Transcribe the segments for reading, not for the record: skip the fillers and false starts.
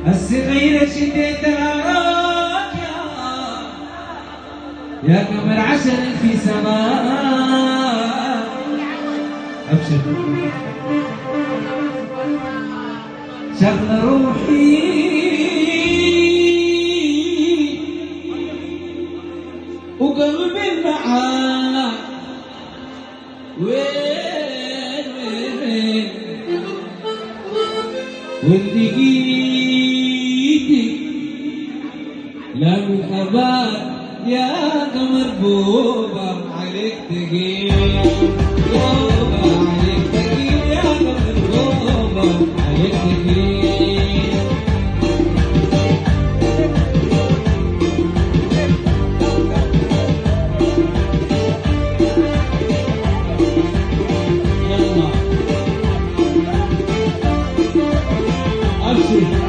الصغيرة شديت العراق يا قمر عشر في سماء. أبشر شغل روحي وقلبي معاك. وين ولقيتك لا من أباد يا قمر بوبا عليك تقيل. بوبا عليك تقيل يا قمر بوبا عليك تقيل. يلا أبشر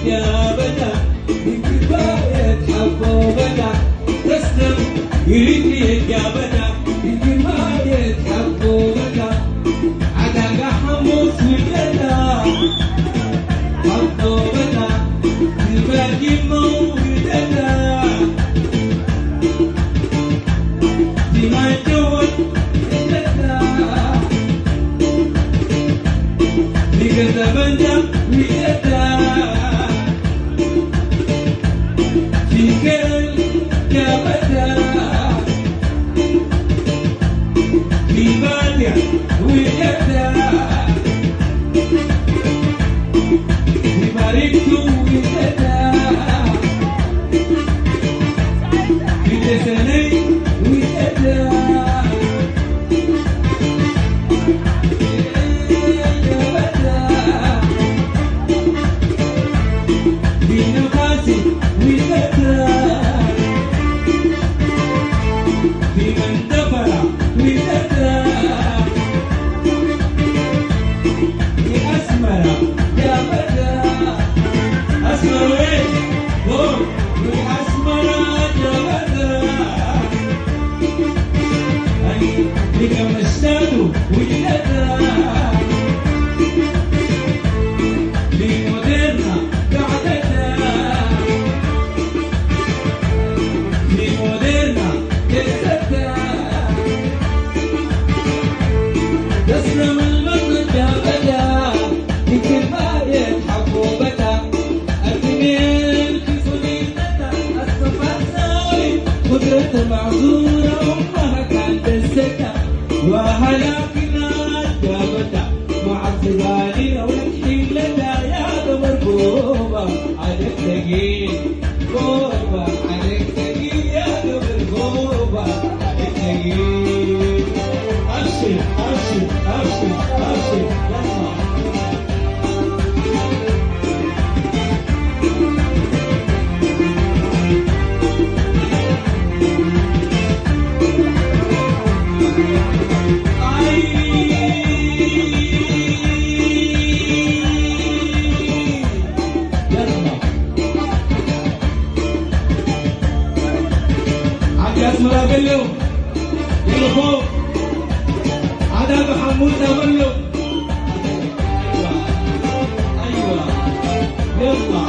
يا بدا من كفاية حبوبنا تسلم يريد يا بدا من كفاية حبوبنا عداك حمص ولدنا حبوبنا الباقي مولدنا ديما جود ولدنا لقد بدا ولدنا في كل يا بدا في بالي ولدنا في باركت ولدنا في تسني ولدنا كم اشتادوا ولدنا لمودرنا قعدتنا لمودرنا جلستنا تسلم المطلب يا بدا يمكن ما يتحبوا بدا الدنيا في صديقتها الصفا ساوي قدرة معذورة أمها كان دستها وهلاكنا جابتا مع الزبالين ونحكي لنا يا قمر بوبا عليك تقيل بوبا عليك تقيل يا قمر بوبا عليك تقيل أبشر أبشر أبشر أبشر يلا اسمه قبله يلا فوق عدد حمود قبله ايوه يلا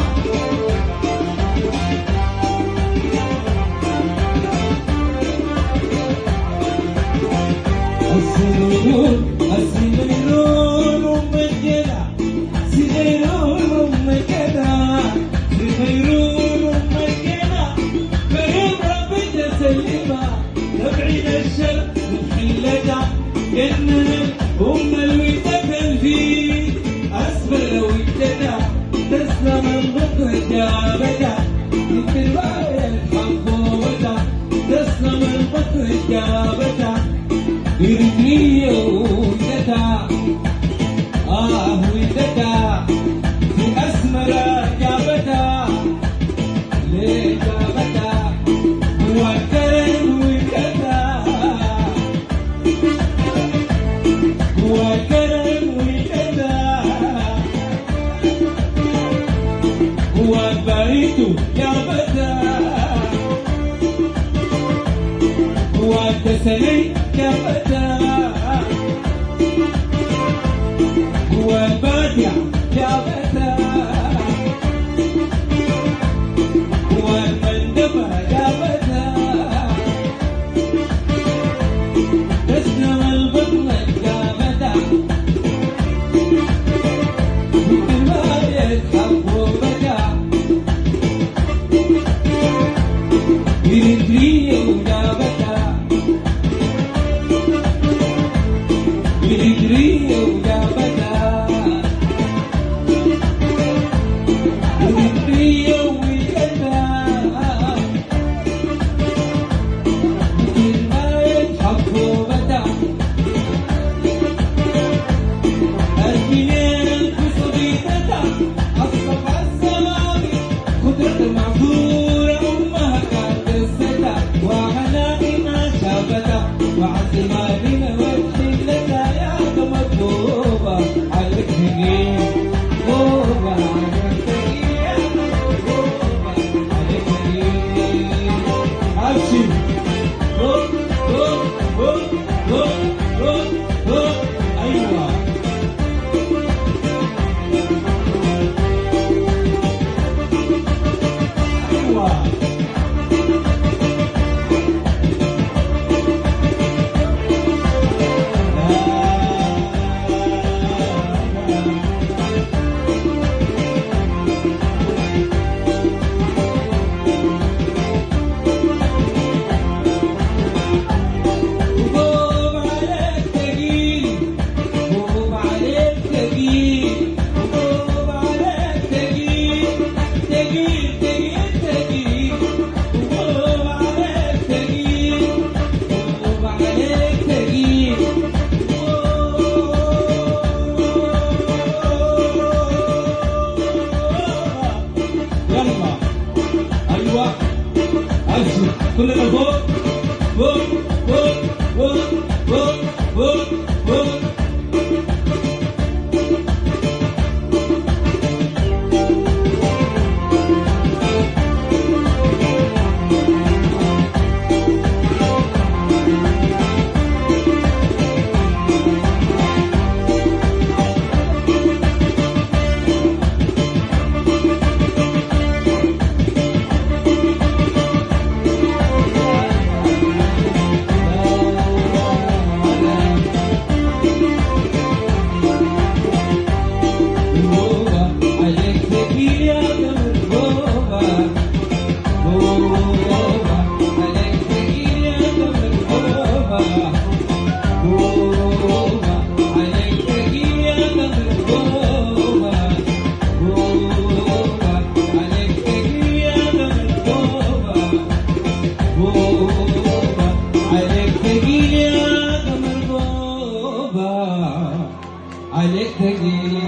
السنينون ومجدة سنينون ومجدة سنينون ومجدة كريم ربي تسلمها تبعين الشر محلتها جنة أم الودة في أسفل ودتها تسلم البطن جابتها في الرواية الحبوبتها تسلم البطن جابتها يرجلي ودتها ودتها في أسمر جابتها ليه جابتها وكرم ودتها وكرم ودتها وبريت جابتها وتسلي جابتها والبادية جابتها والمندبة جابتها تسلم البطن جابتها مثل ما يتحبوا بدا برجلي وجابتها برجلي وجابتها كلنا فوق فوق فوق فوق فوق فوق فوق. عليك تقيل